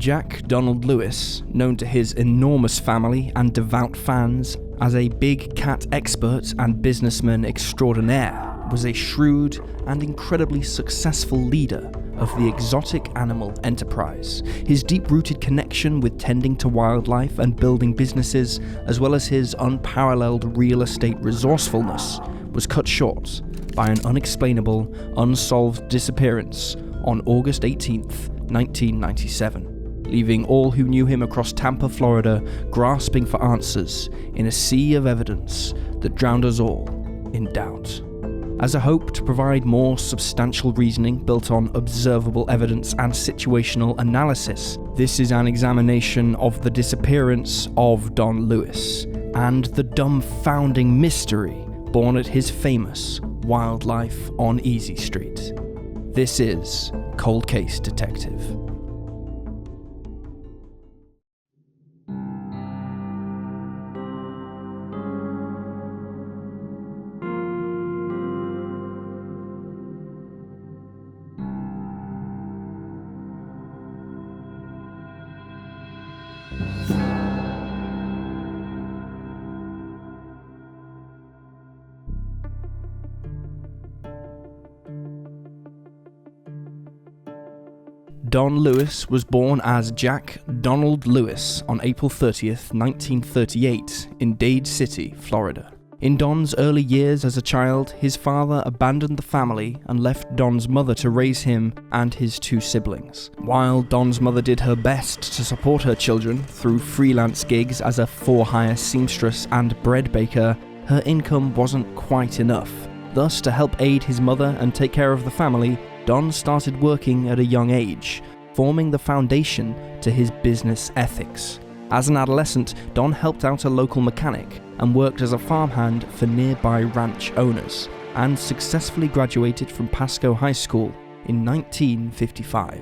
Jack Donald Lewis, known to his enormous family and devout fans as a big cat expert and businessman extraordinaire, was a shrewd and incredibly successful leader of the exotic animal enterprise. His deep-rooted connection with tending to wildlife and building businesses, as well as his unparalleled real estate resourcefulness, was cut short by an unexplainable, unsolved disappearance on August 18th, 1997, leaving all who knew him across Tampa, Florida, grasping for answers in a sea of evidence that drowned us all in doubt. As a hope to provide more substantial reasoning built on observable evidence and situational analysis, this is an examination of the disappearance of Don Lewis and the dumbfounding mystery born at his famous wildlife on Easy Street. This is Cold Case Detective. Don Lewis was born as Jack Donald Lewis on April 30th, 1938 in Dade City, Florida. In Don's early years as a child, his father abandoned the family and left Don's mother to raise him and his two siblings. While Don's mother did her best to support her children through freelance gigs as a for-hire seamstress and bread baker, her income wasn't quite enough. Thus, to help aid his mother and take care of the family, Don started working at a young age, forming the foundation to his business ethics. As an adolescent, Don helped out a local mechanic and worked as a farmhand for nearby ranch owners, and successfully graduated from Pasco High School in 1955.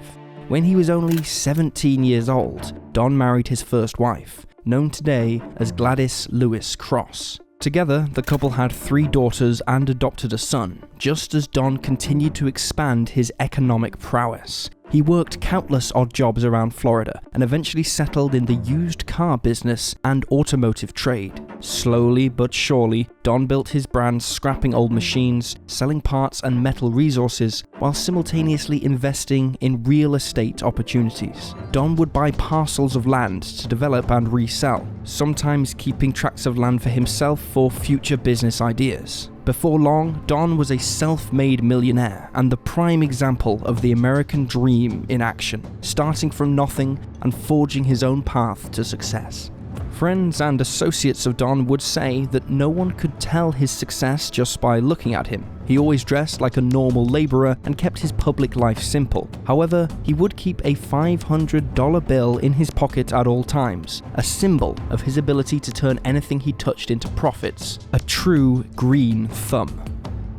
When he was only 17 years old, Don married his first wife, known today as Gladys Lewis Cross. Together, the couple had 3 daughters and adopted a son, just as Don continued to expand his economic prowess. He worked countless odd jobs around Florida and eventually settled in the used car business and automotive trade. Slowly but surely, Don built his brand scrapping old machines, selling parts and metal resources, while simultaneously investing in real estate opportunities. Don would buy parcels of land to develop and resell, sometimes keeping tracts of land for himself for future business ideas. Before long, Don was a self-made millionaire and the prime example of the American dream in action, starting from nothing and forging his own path to success. Friends and associates of Don would say that no one could tell his success just by looking at him. He always dressed like a normal laborer and kept his public life simple. However, he would keep a $500 bill in his pocket at all times, a symbol of his ability to turn anything he touched into profits, a true green thumb.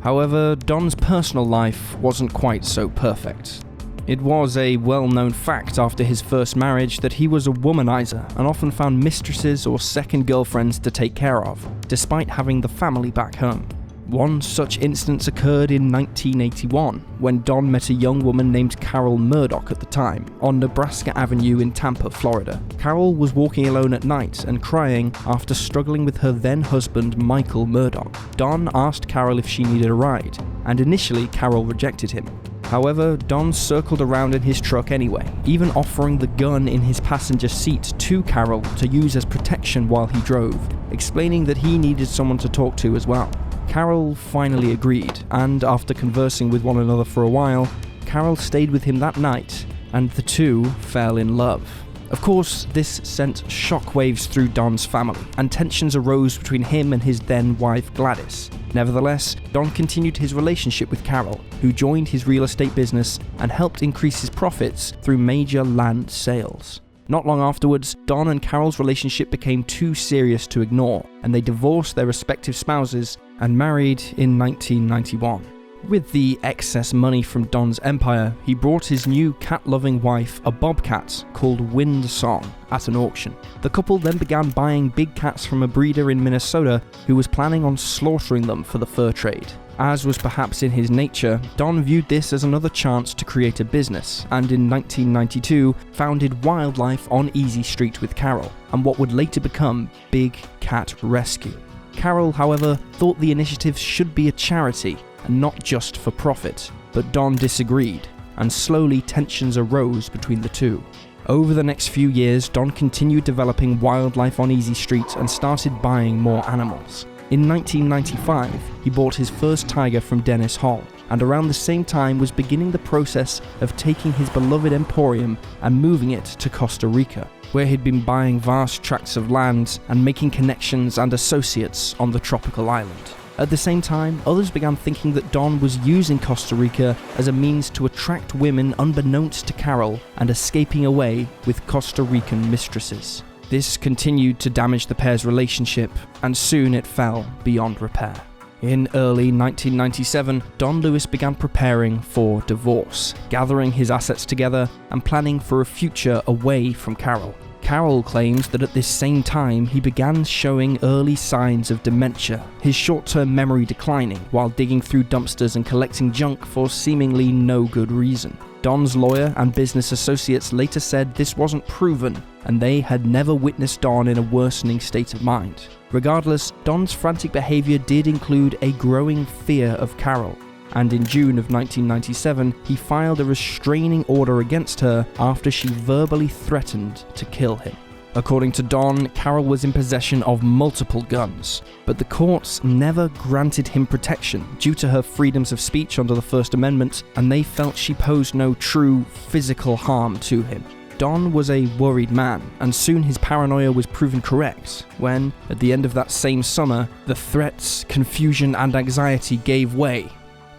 However, Don's personal life wasn't quite so perfect. It was a well-known fact after his first marriage that he was a womanizer and often found mistresses or second girlfriends to take care of, despite having the family back home. One such instance occurred in 1981, when Don met a young woman named Carol Murdoch at the time, on Nebraska Avenue in Tampa, Florida. Carol was walking alone at night and crying after struggling with her then-husband Michael Murdoch. Don asked Carol if she needed a ride, and initially Carol rejected him. However, Don circled around in his truck anyway, even offering the gun in his passenger seat to Carol to use as protection while he drove, explaining that he needed someone to talk to as well. Carol finally agreed, and after conversing with one another for a while, Carol stayed with him that night, and the two fell in love. Of course, this sent shockwaves through Don's family, and tensions arose between him and his then-wife Gladys. Nevertheless, Don continued his relationship with Carol, who joined his real estate business and helped increase his profits through major land sales. Not long afterwards, Don and Carol's relationship became too serious to ignore, and they divorced their respective spouses and married in 1991. With the excess money from Don's empire, he brought his new cat-loving wife a bobcat called Wind Song at an auction. The couple then began buying big cats from a breeder in Minnesota who was planning on slaughtering them for the fur trade. As was perhaps in his nature, Don viewed this as another chance to create a business, and in 1992 founded Wildlife on Easy Street with Carol, and what would later become Big Cat Rescue. Carol, however, thought the initiative should be a charity and not just for profit, but Don disagreed, and slowly tensions arose between the two. Over the next few years, Don continued developing Wildlife on Easy Street and started buying more animals. In 1995, he bought his first tiger from Dennis Hall, and around the same time was beginning the process of taking his beloved emporium and moving it to Costa Rica, where he'd been buying vast tracts of land and making connections and associates on the tropical island. At the same time, others began thinking that Don was using Costa Rica as a means to attract women unbeknownst to Carol and escaping away with Costa Rican mistresses. This continued to damage the pair's relationship, and soon it fell beyond repair. In early 1997, Don Lewis began preparing for divorce, gathering his assets together and planning for a future away from Carol. Carol claims that at this same time he began showing early signs of dementia, his short-term memory declining while digging through dumpsters and collecting junk for seemingly no good reason. Don's lawyer and business associates later said this wasn't proven, and they had never witnessed Don in a worsening state of mind. Regardless, Don's frantic behavior did include a growing fear of Carol, and in June of 1997, he filed a restraining order against her after she verbally threatened to kill him. According to Don, Carol was in possession of multiple guns, but the courts never granted him protection due to her freedoms of speech under the First Amendment, and they felt she posed no true physical harm to him. Don was a worried man, and soon his paranoia was proven correct when, at the end of that same summer, the threats, confusion, and anxiety gave way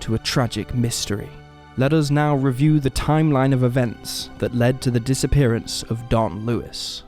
to a tragic mystery. Let us now review the timeline of events that led to the disappearance of Don Lewis.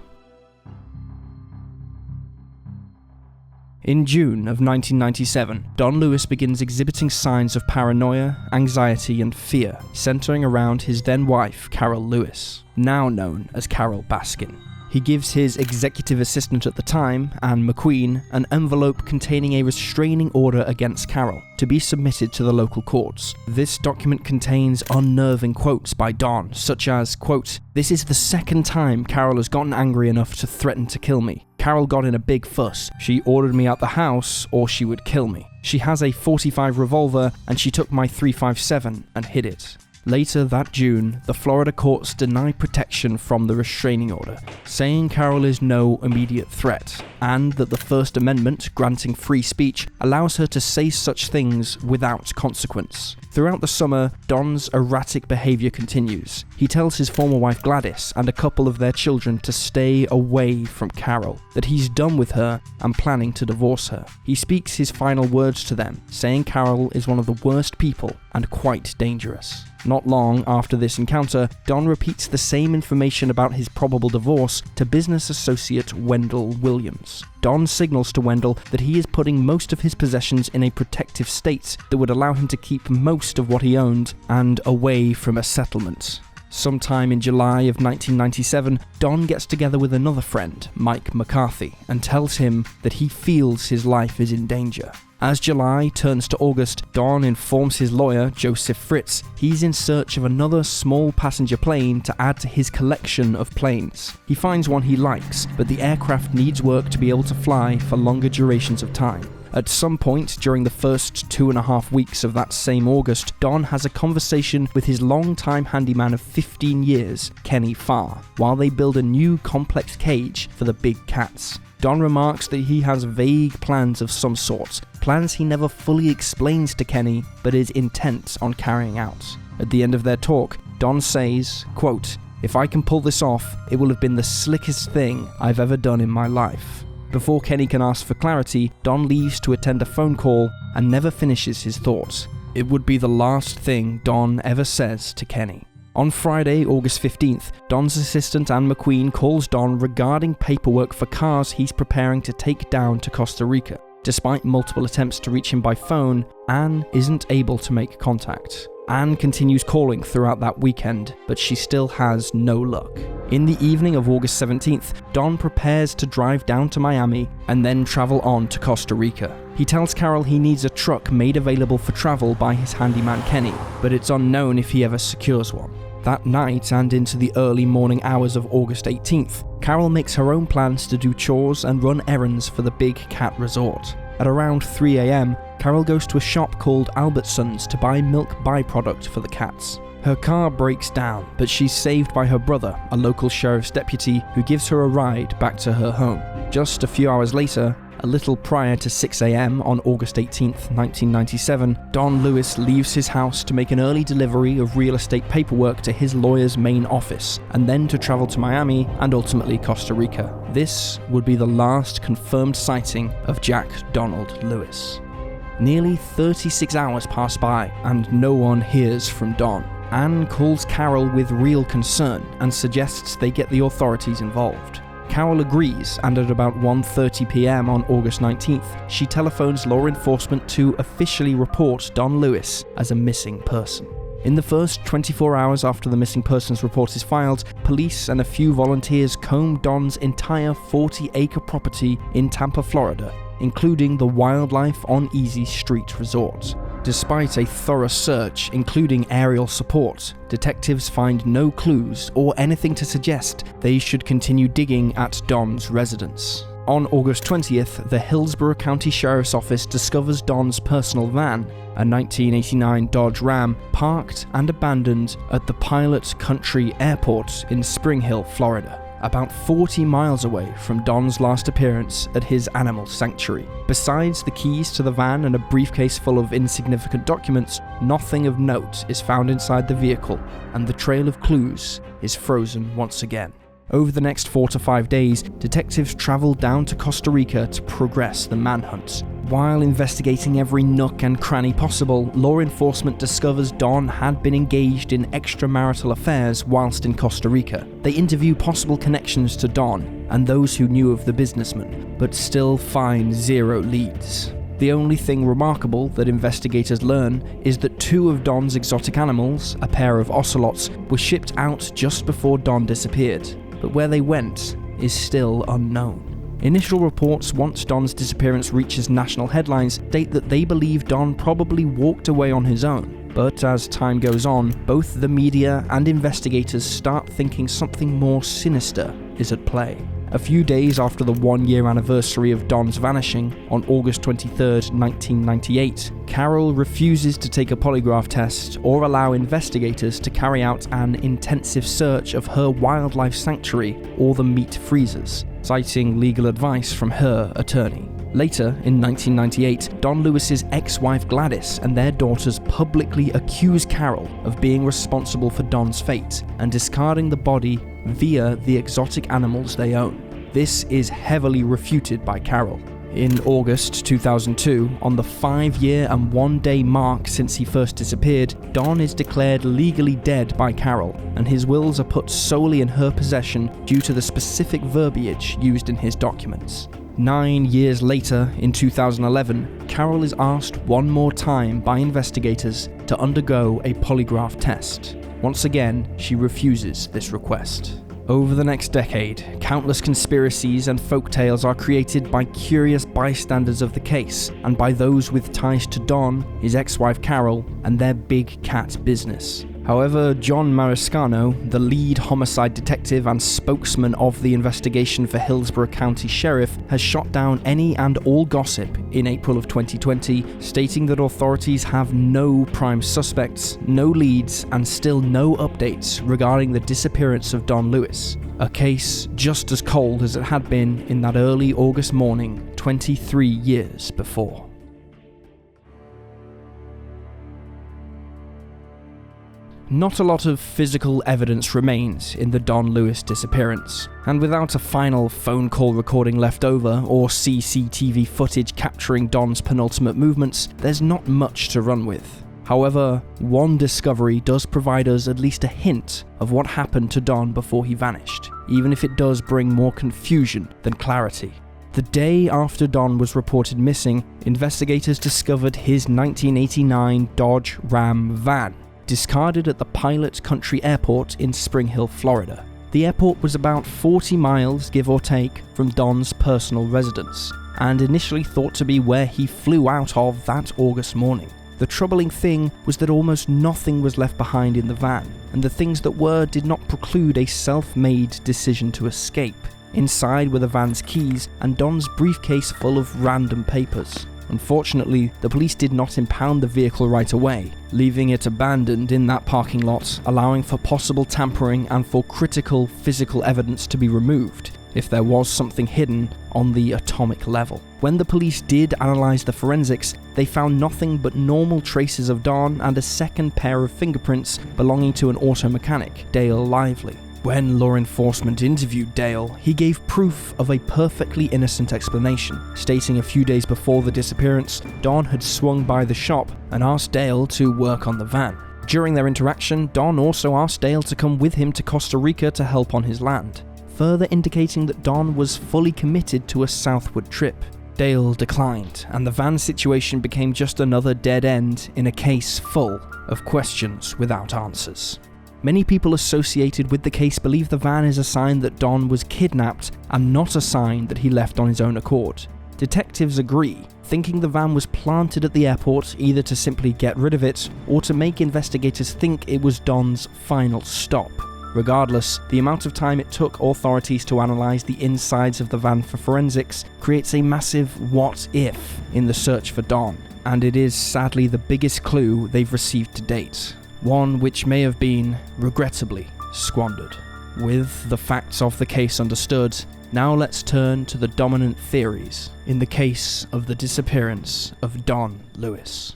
In June of 1997, Don Lewis begins exhibiting signs of paranoia, anxiety, and fear, centering around his then-wife, Carol Lewis, now known as Carol Baskin. He gives his executive assistant at the time, Anne McQueen, an envelope containing a restraining order against Carol to be submitted to the local courts. This document contains unnerving quotes by Don, such as, quote, "This is the second time Carol has gotten angry enough to threaten to kill me. Carol got in a big fuss. She ordered me out the house or she would kill me. She has a .45 revolver and she took my .357 and hid it." Later that June, the Florida courts denied protection from the restraining order, saying Carol is no immediate threat, and that the First Amendment, granting free speech, allows her to say such things without consequence. Throughout the summer, Don's erratic behavior continues. He tells his former wife Gladys and a couple of their children to stay away from Carol, that he's done with her and planning to divorce her. He speaks his final words to them, saying Carol is one of the worst people and quite dangerous. Not long after this encounter, Don repeats the same information about his probable divorce to business associate Wendell Williams. Don signals to Wendell that he is putting most of his possessions in a protective state that would allow him to keep most of what he owned and away from a settlement. Sometime in July of 1997, Don gets together with another friend, Mike McCarthy, and tells him that he feels his life is in danger. As July turns to August, Don informs his lawyer, Joseph Fritz, he's in search of another small passenger plane to add to his collection of planes. He finds one he likes, but the aircraft needs work to be able to fly for longer durations of time. At some point during the first 2.5 weeks of that same August, Don has a conversation with his longtime handyman of 15 years, Kenny Farr, while they build a new complex cage for the big cats. Don remarks that he has vague plans of some sort, plans he never fully explains to Kenny, but is intent on carrying out. At the end of their talk, Don says, quote, "If I can pull this off, it will have been the slickest thing I've ever done in my life." Before Kenny can ask for clarity, Don leaves to attend a phone call and never finishes his thoughts. It would be the last thing Don ever says to Kenny. On Friday, August 15th, Don's assistant Anne McQueen calls Don regarding paperwork for cars he's preparing to take down to Costa Rica. Despite multiple attempts to reach him by phone, Anne isn't able to make contact. Anne continues calling throughout that weekend, but she still has no luck. In the evening of August 17th, Don prepares to drive down to Miami and then travel on to Costa Rica. He tells Carol he needs a truck made available for travel by his handyman Kenny, but it's unknown if he ever secures one. That night and into the early morning hours of August 18th, Carol makes her own plans to do chores and run errands for the Big Cat Resort. At around 3 a.m, Carol goes to a shop called Albertsons to buy milk byproduct for the cats. Her car breaks down, but she's saved by her brother, a local sheriff's deputy, who gives her a ride back to her home. Just a few hours later, a little prior to 6 a.m. on August 18th, 1997, Don Lewis leaves his house to make an early delivery of real estate paperwork to his lawyer's main office, and then to travel to Miami and ultimately Costa Rica. This would be the last confirmed sighting of Jack Donald Lewis. Nearly 36 hours pass by, and no one hears from Don. Anne calls Carol with real concern and suggests they get the authorities involved. Carol agrees, and at about 1:30 p.m. on August 19th, she telephones law enforcement to officially report Don Lewis as a missing person. In the first 24 hours after the missing persons report is filed, police and a few volunteers comb Don's entire 40-acre property in Tampa, Florida, including the Wildlife on Easy Street Resort. Despite a thorough search, including aerial support, detectives find no clues or anything to suggest they should continue digging at Don's residence. On August 20th, the Hillsborough County Sheriff's Office discovers Don's personal van, a 1989 Dodge Ram, parked and abandoned at the Pilot Country Airport in Spring Hill, Florida, about 40 miles away from Don's last appearance at his animal sanctuary. Besides the keys to the van and a briefcase full of insignificant documents, nothing of note is found inside the vehicle, and the trail of clues is frozen once again. Over the next 4 to 5 days, detectives travel down to Costa Rica to progress the manhunt. While investigating every nook and cranny possible, law enforcement discovers Don had been engaged in extramarital affairs whilst in Costa Rica. They interview possible connections to Don and those who knew of the businessman, but still find zero leads. The only thing remarkable that investigators learn is that 2 of Don's exotic animals, a pair of ocelots, were shipped out just before Don disappeared, but where they went is still unknown. Initial reports, once Don's disappearance reaches national headlines, state that they believe Don probably walked away on his own. But as time goes on, both the media and investigators start thinking something more sinister is at play. A few days after the 1-year anniversary of Don's vanishing, on August 23rd, 1998, Carol refuses to take a polygraph test or allow investigators to carry out an intensive search of her wildlife sanctuary or the meat freezers, citing legal advice from her attorney. Later, in 1998, Don Lewis's ex-wife Gladys and their daughters publicly accuse Carol of being responsible for Don's fate and discarding the body via the exotic animals they own. This is heavily refuted by Carol. In August 2002, on the 5-year and 1-day mark since he first disappeared, Don is declared legally dead by Carol, and his wills are put solely in her possession due to the specific verbiage used in his documents. 9 years later, in 2011, Carol is asked one more time by investigators to undergo a polygraph test. Once again, she refuses this request. Over the next decade, countless conspiracies and folktales are created by curious bystanders of the case, and by those with ties to Don, his ex-wife Carol, and their big cat business. However, John Mariscano, the lead homicide detective and spokesman of the investigation for Hillsborough County Sheriff, has shot down any and all gossip in April of 2020, stating that authorities have no prime suspects, no leads, and still no updates regarding the disappearance of Don Lewis. A case just as cold as it had been in that early August morning 23 years before. Not a lot of physical evidence remains in the Don Lewis disappearance, and without a final phone call recording left over or CCTV footage capturing Don's penultimate movements, there's not much to run with. However, one discovery does provide us at least a hint of what happened to Don before he vanished, even if it does bring more confusion than clarity. The day after Don was reported missing, investigators discovered his 1989 Dodge Ram van, discarded at the Pilot Country Airport in Spring Hill, Florida. The airport was about 40 miles, give or take, from Don's personal residence, and initially thought to be where he flew out of that August morning. The troubling thing was that almost nothing was left behind in the van, and the things that were did not preclude a self-made decision to escape. Inside were the van's keys and Don's briefcase full of random papers. Unfortunately, the police did not impound the vehicle right away, leaving it abandoned in that parking lot, allowing for possible tampering and for critical physical evidence to be removed, if there was something hidden on the atomic level. When the police did analyze the forensics, they found nothing but normal traces of Don and a second pair of fingerprints belonging to an auto mechanic, Dale Lively. When law enforcement interviewed Dale, he gave proof of a perfectly innocent explanation, stating a few days before the disappearance, Don had swung by the shop and asked Dale to work on the van. During their interaction, Don also asked Dale to come with him to Costa Rica to help on his land, further indicating that Don was fully committed to a southward trip. Dale declined, and the van situation became just another dead end in a case full of questions without answers. Many people associated with the case believe the van is a sign that Don was kidnapped and not a sign that he left on his own accord. Detectives agree, thinking the van was planted at the airport either to simply get rid of it or to make investigators think it was Don's final stop. Regardless, the amount of time it took authorities to analyze the insides of the van for forensics creates a massive what if in the search for Don, and it is sadly the biggest clue they've received to date. One which may have been, regrettably, squandered. With the facts of the case understood, now let's turn to the dominant theories in the case of the disappearance of Don Lewis.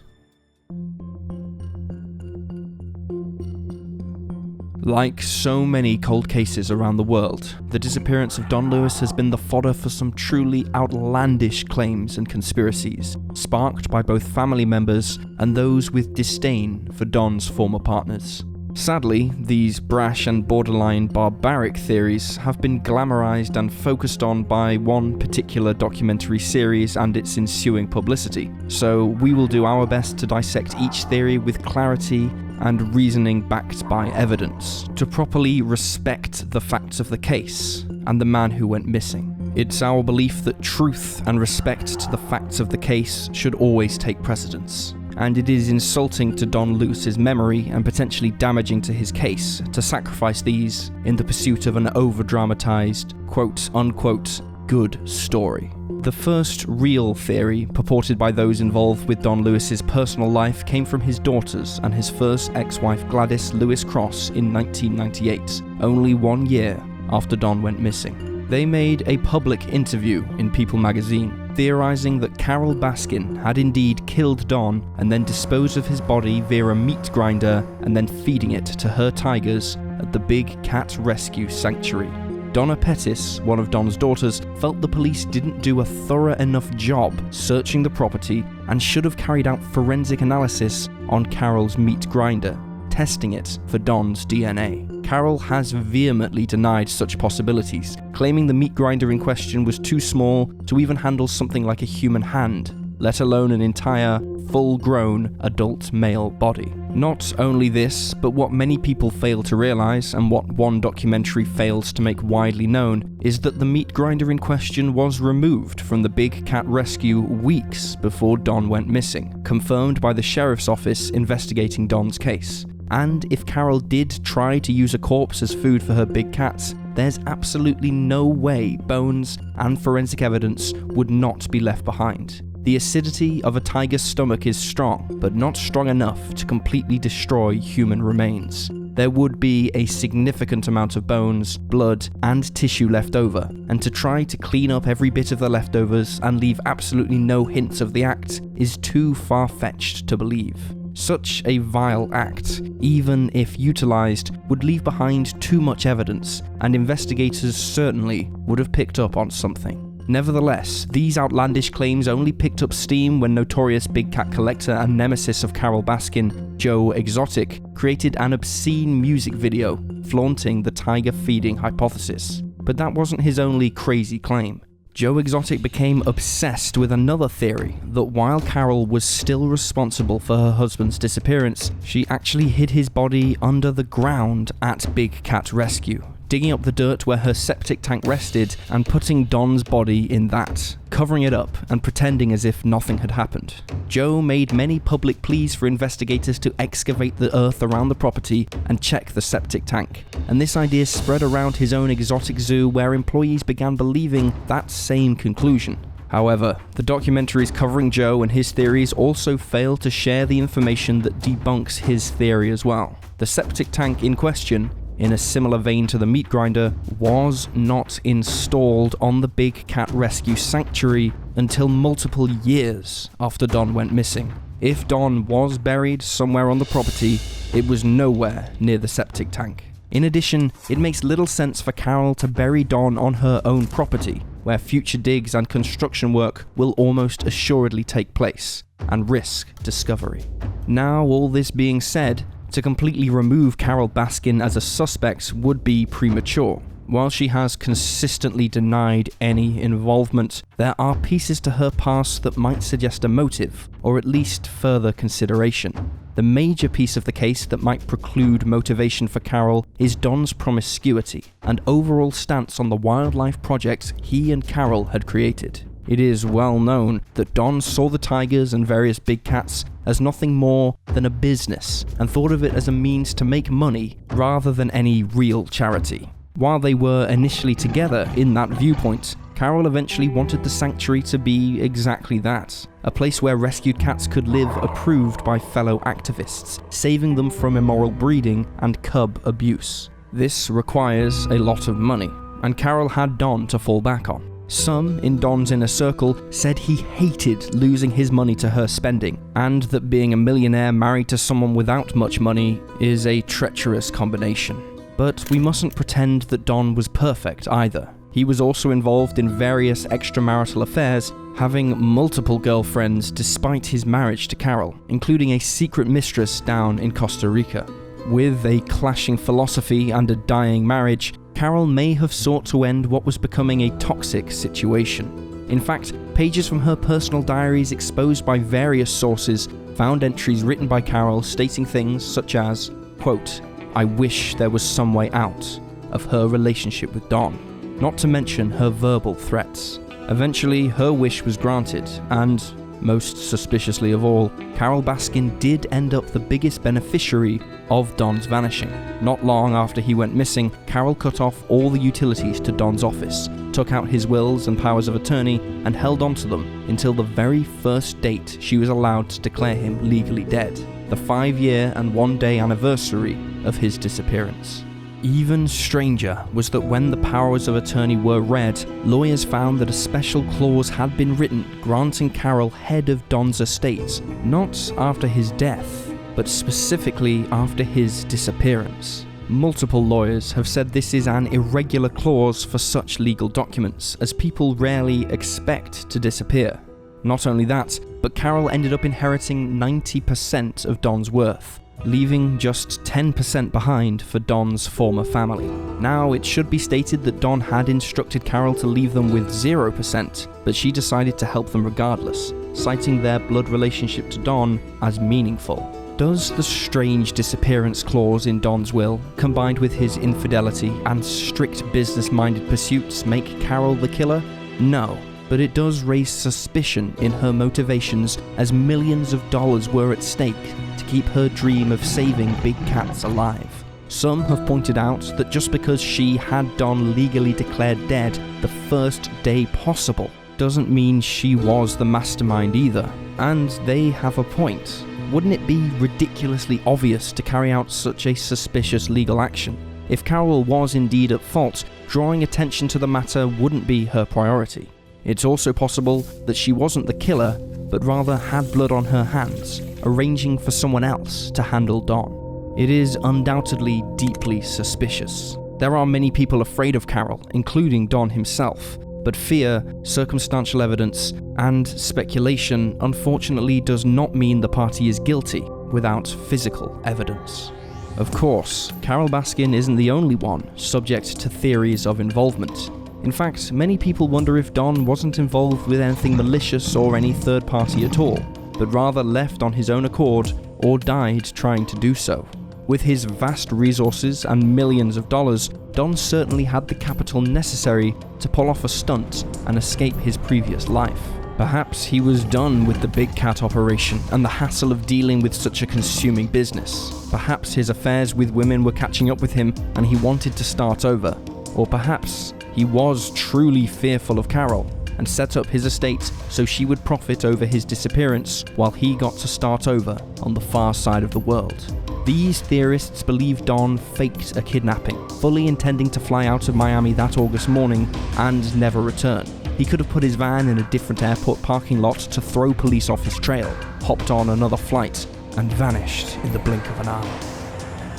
Like so many cold cases around the world, the disappearance of Don Lewis has been the fodder for some truly outlandish claims and conspiracies, sparked by both family members and those with disdain for Don's former partners. Sadly, these brash and borderline barbaric theories have been glamorized and focused on by one particular documentary series and its ensuing publicity, so we will do our best to dissect each theory with clarity and reasoning backed by evidence, to properly respect the facts of the case and the man who went missing. It's our belief that truth and respect to the facts of the case should always take precedence, and it is insulting to Don Lewis's memory and potentially damaging to his case to sacrifice these in the pursuit of an over-dramatized, quote-unquote, good story. The first real theory purported by those involved with Don Lewis's personal life came from his daughters and his first ex-wife Gladys Lewis Cross in 1998, only 1 year after Don went missing. They made a public interview in People magazine, theorizing that Carol Baskin had indeed killed Don and then disposed of his body via a meat grinder and then feeding it to her tigers at the Big Cat Rescue Sanctuary. Donna Pettis, one of Don's daughters, felt the police didn't do a thorough enough job searching the property and should have carried out forensic analysis on Carol's meat grinder, testing it for Don's DNA. Carol has vehemently denied such possibilities, claiming the meat grinder in question was too small to even handle something like a human hand, let alone an entire, full-grown adult male body. Not only this, but what many people fail to realize, and what one documentary fails to make widely known, is that the meat grinder in question was removed from the Big Cat Rescue weeks before Don went missing, confirmed by the sheriff's office investigating Don's case. And if Carol did try to use a corpse as food for her big cats, there's absolutely no way bones and forensic evidence would not be left behind. The acidity of a tiger's stomach is strong, but not strong enough to completely destroy human remains. There would be a significant amount of bones, blood, and tissue left over, and to try to clean up every bit of the leftovers and leave absolutely no hints of the act is too far-fetched to believe. Such a vile act, even if utilized, would leave behind too much evidence, and investigators certainly would have picked up on something. Nevertheless, these outlandish claims only picked up steam when notorious big cat collector and nemesis of Carol Baskin, Joe Exotic, created an obscene music video flaunting the tiger feeding hypothesis. But that wasn't his only crazy claim. Joe Exotic became obsessed with another theory, that while Carol was still responsible for her husband's disappearance, she actually hid his body under the ground at Big Cat Rescue, digging up the dirt where her septic tank rested and putting Don's body in that, covering it up and pretending as if nothing had happened. Joe made many public pleas for investigators to excavate the earth around the property and check the septic tank, and this idea spread around his own exotic zoo where employees began believing that same conclusion. However, the documentaries covering Joe and his theories also fail to share the information that debunks his theory as well. The septic tank in question, in a similar vein to the meat grinder, was not installed on the Big Cat Rescue Sanctuary until multiple years after Don went missing. If Don was buried somewhere on the property, it was nowhere near the septic tank. In addition, it makes little sense for Carol to bury Don on her own property, where future digs and construction work will almost assuredly take place, and risk discovery. Now, all this being said, to completely remove Carol Baskin as a suspect would be premature. While she has consistently denied any involvement, there are pieces to her past that might suggest a motive, or at least further consideration. The major piece of the case that might preclude motivation for Carol is Don's promiscuity and overall stance on the wildlife project he and Carol had created. It is well known that Don saw the tigers and various big cats as nothing more than a business and thought of it as a means to make money rather than any real charity. While they were initially together in that viewpoint, Carol eventually wanted the sanctuary to be exactly that, a place where rescued cats could live approved by fellow activists, saving them from immoral breeding and cub abuse. This requires a lot of money, and Carol had Don to fall back on. Some in Don's inner circle said he hated losing his money to her spending, and that being a millionaire married to someone without much money is a treacherous combination. But we mustn't pretend that Don was perfect either. He was also involved in various extramarital affairs, having multiple girlfriends despite his marriage to Carol, including a secret mistress down in Costa Rica. With a clashing philosophy and a dying marriage, Carol may have sought to end what was becoming a toxic situation. In fact, pages from her personal diaries exposed by various sources found entries written by Carol stating things such as, quote, "I wish there was some way out" of her relationship with Don, not to mention her verbal threats. Eventually, her wish was granted, and, most suspiciously of all, Carol Baskin did end up the biggest beneficiary of Don's vanishing. Not long after he went missing, Carol cut off all the utilities to Don's office, took out his wills and powers of attorney, and held onto them until the very first date she was allowed to declare him legally dead, the 5-year and 1-day anniversary of his disappearance. Even stranger was that when the powers of attorney were read, lawyers found that a special clause had been written granting Carol head of Don's estate, not after his death, but specifically after his disappearance. Multiple lawyers have said this is an irregular clause for such legal documents, as people rarely expect to disappear. Not only that, but Carol ended up inheriting 90% of Don's worth, leaving just 10% behind for Don's former family. Now, it should be stated that Don had instructed Carol to leave them with 0%, but she decided to help them regardless, citing their blood relationship to Don as meaningful. Does the strange disappearance clause in Don's will, combined with his infidelity and strict business-minded pursuits, make Carol the killer? No. But it does raise suspicion in her motivations, as millions of dollars were at stake to keep her dream of saving big cats alive. Some have pointed out that just because she had Don legally declared dead the first day possible doesn't mean she was the mastermind either. And they have a point. Wouldn't it be ridiculously obvious to carry out such a suspicious legal action? If Carol was indeed at fault, drawing attention to the matter wouldn't be her priority. It's also possible that she wasn't the killer, but rather had blood on her hands, arranging for someone else to handle Don. It is undoubtedly deeply suspicious. There are many people afraid of Carol, including Don himself, but fear, circumstantial evidence, and speculation unfortunately does not mean the party is guilty without physical evidence. Of course, Carol Baskin isn't the only one subject to theories of involvement. In fact, many people wonder if Don wasn't involved with anything malicious or any third party at all, but rather left on his own accord or died trying to do so. With his vast resources and millions of dollars, Don certainly had the capital necessary to pull off a stunt and escape his previous life. Perhaps he was done with the big cat operation and the hassle of dealing with such a consuming business. Perhaps his affairs with women were catching up with him and he wanted to start over. Or perhaps he was truly fearful of Carol and set up his estate so she would profit over his disappearance while he got to start over on the far side of the world. These theorists believe Don faked a kidnapping, fully intending to fly out of Miami that August morning and never return. He could have put his van in a different airport parking lot to throw police off his trail, hopped on another flight, and vanished in the blink of an eye.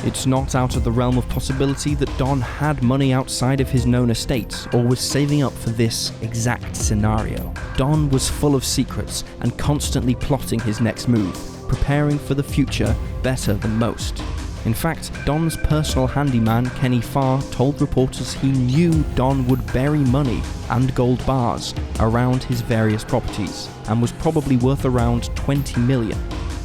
It's not out of the realm of possibility that Don had money outside of his known estate or was saving up for this exact scenario. Don was full of secrets and constantly plotting his next move, preparing for the future better than most. In fact, Don's personal handyman, Kenny Farr, told reporters he knew Don would bury money and gold bars around his various properties and was probably worth around $20 million,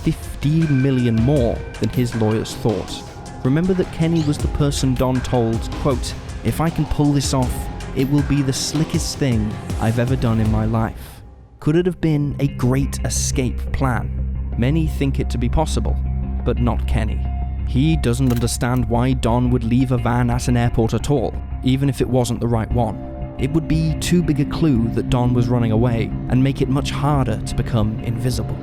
$15 million more than his lawyers thought. Remember that Kenny was the person Don told, quote, "If I can pull this off, it will be the slickest thing I've ever done in my life." Could it have been a great escape plan? Many think it to be possible, but not Kenny. He doesn't understand why Don would leave a van at an airport at all, even if it wasn't the right one. It would be too big a clue that Don was running away and make it much harder to become invisible.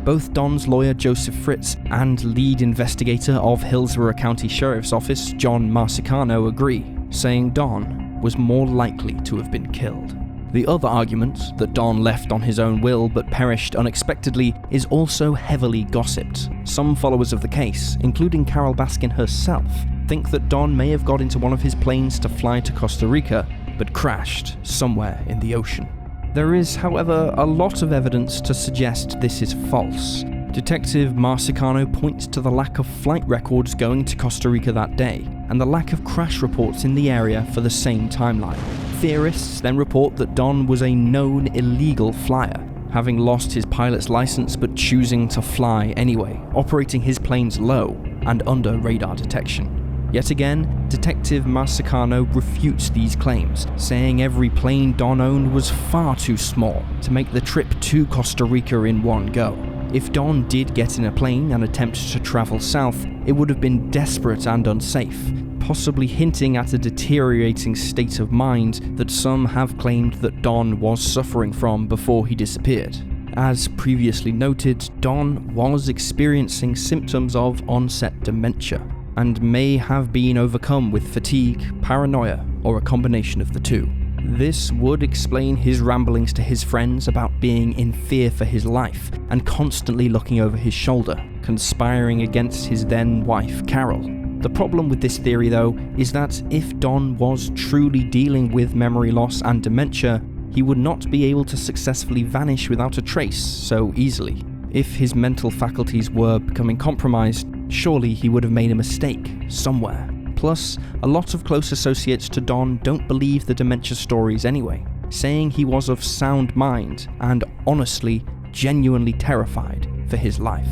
Both Don's lawyer Joseph Fritz and lead investigator of Hillsborough County Sheriff's Office John Marcicano agree, saying Don was more likely to have been killed. The other argument, that Don left on his own will but perished unexpectedly, is also heavily gossiped. Some followers of the case, including Carol Baskin herself, think that Don may have got into one of his planes to fly to Costa Rica, but crashed somewhere in the ocean. There is, however, a lot of evidence to suggest this is false. Detective Marcicano points to the lack of flight records going to Costa Rica that day, and the lack of crash reports in the area for the same timeline. Theorists then report that Don was a known illegal flyer, having lost his pilot's license but choosing to fly anyway, operating his planes low and under radar detection. Yet again, Detective Marcicano refutes these claims, saying every plane Don owned was far too small to make the trip to Costa Rica in one go. If Don did get in a plane and attempt to travel south, it would have been desperate and unsafe, possibly hinting at a deteriorating state of mind that some have claimed that Don was suffering from before he disappeared. As previously noted, Don was experiencing symptoms of onset dementia, and may have been overcome with fatigue, paranoia, or a combination of the two. This would explain his ramblings to his friends about being in fear for his life and constantly looking over his shoulder, conspiring against his then wife, Carol. The problem with this theory, though, is that if Don was truly dealing with memory loss and dementia, he would not be able to successfully vanish without a trace so easily. If his mental faculties were becoming compromised, surely he would have made a mistake somewhere. Plus, a lot of close associates to Don don't believe the dementia stories anyway, saying he was of sound mind and honestly, genuinely terrified for his life.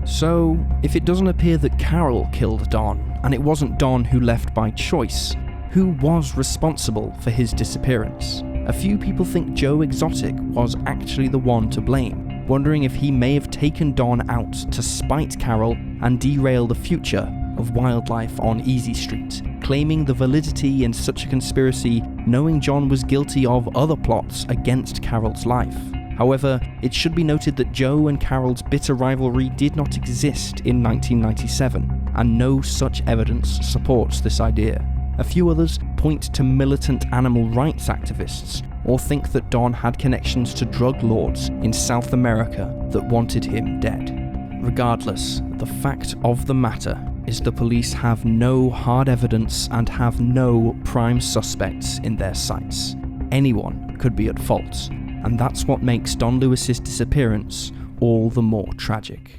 So, if it doesn't appear that Carol killed Don, and it wasn't Don who left by choice, who was responsible for his disappearance? A few people think Joe Exotic was actually the one to blame, wondering if he may have taken Don out to spite Carol and derail the future of wildlife on Easy Street, claiming the validity in such a conspiracy, knowing John was guilty of other plots against Carol's life. However, it should be noted that Joe and Carol's bitter rivalry did not exist in 1997, and no such evidence supports this idea. A few others point to militant animal rights activists, or think that Don had connections to drug lords in South America that wanted him dead. Regardless, the fact of the matter is the police have no hard evidence and have no prime suspects in their sights. Anyone could be at fault, and that's what makes Don Lewis's disappearance all the more tragic.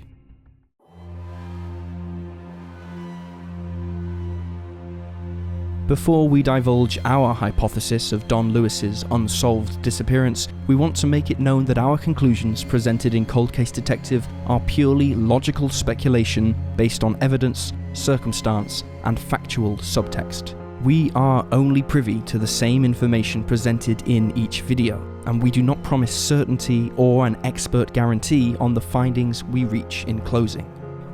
Before we divulge our hypothesis of Don Lewis's unsolved disappearance, we want to make it known that our conclusions presented in Cold Case Detective are purely logical speculation based on evidence circumstance, and factual subtext. We are only privy to the same information presented in each video, and we do not promise certainty or an expert guarantee on the findings we reach in closing.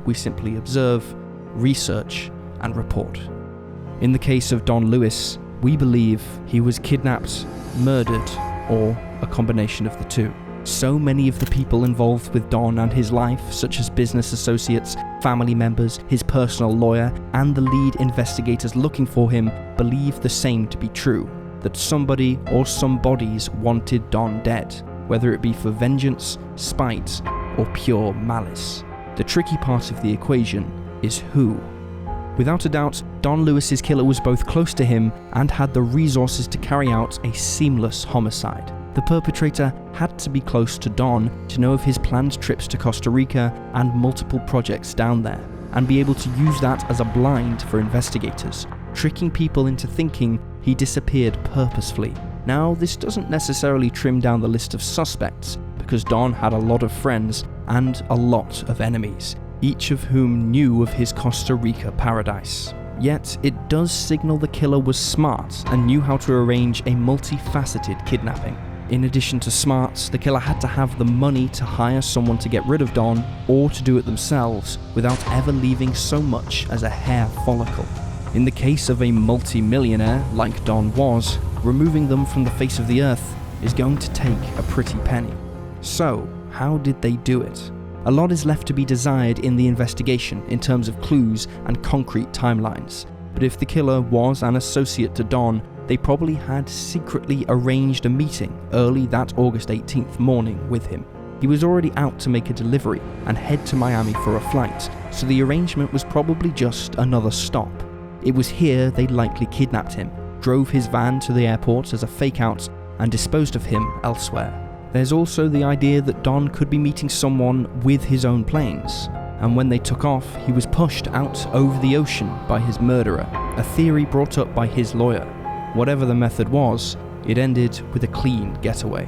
We simply observe, research, and report. In the case of Don Lewis, we believe he was kidnapped, murdered, or a combination of the two. So many of the people involved with Don and his life, such as business associates, family members, his personal lawyer, and the lead investigators looking for him, believe the same to be true, that somebody or some bodies wanted Don dead, whether it be for vengeance, spite, or pure malice. The tricky part of the equation is who. Without a doubt, Don Lewis's killer was both close to him and had the resources to carry out a seamless homicide. The perpetrator had to be close to Don to know of his planned trips to Costa Rica and multiple projects down there, and be able to use that as a blind for investigators, tricking people into thinking he disappeared purposefully. Now, this doesn't necessarily trim down the list of suspects, because Don had a lot of friends and a lot of enemies, each of whom knew of his Costa Rica paradise. Yet, it does signal the killer was smart and knew how to arrange a multifaceted kidnapping. In addition to smarts, the killer had to have the money to hire someone to get rid of Don, or to do it themselves, without ever leaving so much as a hair follicle. In the case of a multi-millionaire, like Don was, removing them from the face of the earth is going to take a pretty penny. So, how did they do it? A lot is left to be desired in the investigation in terms of clues and concrete timelines, but if the killer was an associate to Don, they probably had secretly arranged a meeting early that August 18th morning with him. He was already out to make a delivery and head to Miami for a flight, so the arrangement was probably just another stop. It was here they'd likely kidnapped him, drove his van to the airport as a fake-out, and disposed of him elsewhere. There's also the idea that Don could be meeting someone with his own planes, and when they took off, he was pushed out over the ocean by his murderer, a theory brought up by his lawyer. Whatever the method was, it ended with a clean getaway.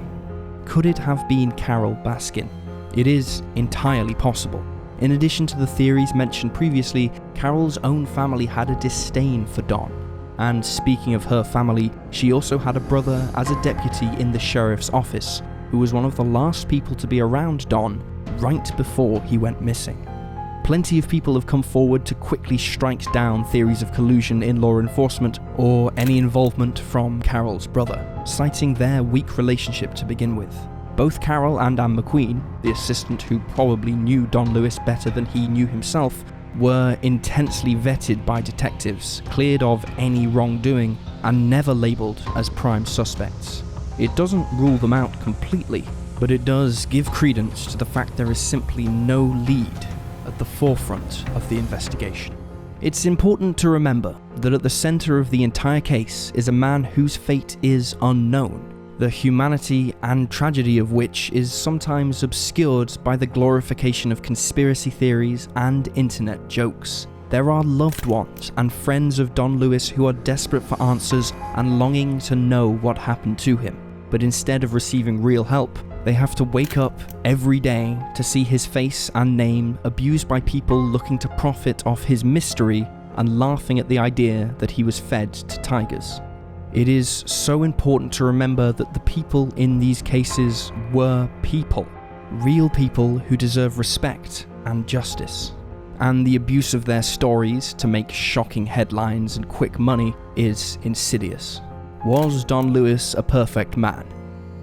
Could it have been Carol Baskin? It is entirely possible. In addition to the theories mentioned previously, Carol's own family had a disdain for Don. And speaking of her family, she also had a brother as a deputy in the sheriff's office, who was one of the last people to be around Don right before he went missing. Plenty of people have come forward to quickly strike down theories of collusion in law enforcement or any involvement from Carol's brother, citing their weak relationship to begin with. Both Carol and Anne McQueen, the assistant who probably knew Don Lewis better than he knew himself, were intensely vetted by detectives, cleared of any wrongdoing, and never labelled as prime suspects. It doesn't rule them out completely, but it does give credence to the fact there is simply no lead at the forefront of the investigation. It's important to remember that at the center of the entire case is a man whose fate is unknown, the humanity and tragedy of which is sometimes obscured by the glorification of conspiracy theories and internet jokes. There are loved ones and friends of Don Lewis who are desperate for answers and longing to know what happened to him, but instead of receiving real help, they have to wake up every day to see his face and name abused by people looking to profit off his mystery and laughing at the idea that he was fed to tigers. It is so important to remember that the people in these cases were people, real people who deserve respect and justice. And the abuse of their stories to make shocking headlines and quick money is insidious. Was Don Lewis a perfect man?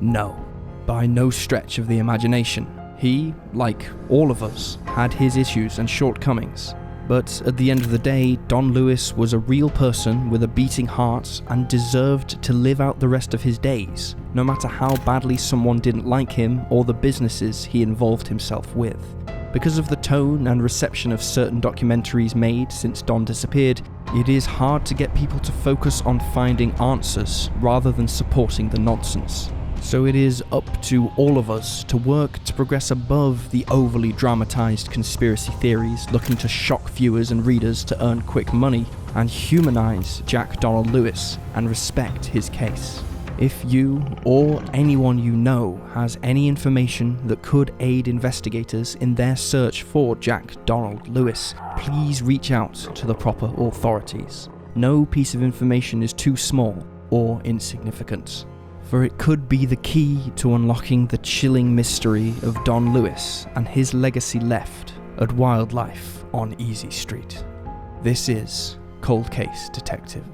No. By no stretch of the imagination. He, like all of us, had his issues and shortcomings. But at the end of the day, Don Lewis was a real person with a beating heart and deserved to live out the rest of his days, no matter how badly someone didn't like him or the businesses he involved himself with. Because of the tone and reception of certain documentaries made since Don disappeared, it is hard to get people to focus on finding answers rather than supporting the nonsense. So it is up to all of us to work to progress above the overly dramatized conspiracy theories looking to shock viewers and readers to earn quick money, and humanize Jack Donald Lewis and respect his case. If you or anyone you know has any information that could aid investigators in their search for Jack Donald Lewis, please reach out to the proper authorities. No piece of information is too small or insignificant, for it could be the key to unlocking the chilling mystery of Don Lewis and his legacy left at Wildlife on Easy Street. This is Cold Case Detective.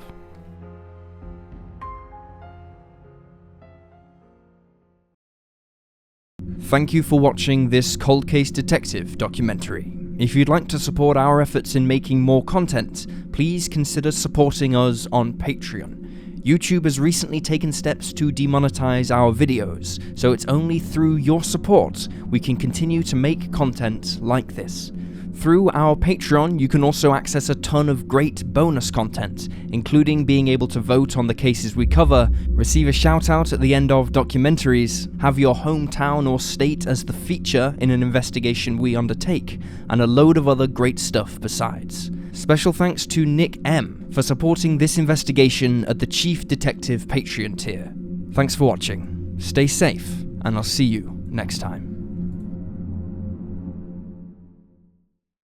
Thank you for watching this Cold Case Detective documentary. If you'd like to support our efforts in making more content, please consider supporting us on Patreon. YouTube has recently taken steps to demonetize our videos, so it's only through your support we can continue to make content like this. Through our Patreon, you can also access a ton of great bonus content, including being able to vote on the cases we cover, receive a shout out at the end of documentaries, have your hometown or state as the feature in an investigation we undertake, and a load of other great stuff besides. Special thanks to Nick M for supporting this investigation at the Chief Detective Patreon tier. Thanks for watching, stay safe, and I'll see you next time.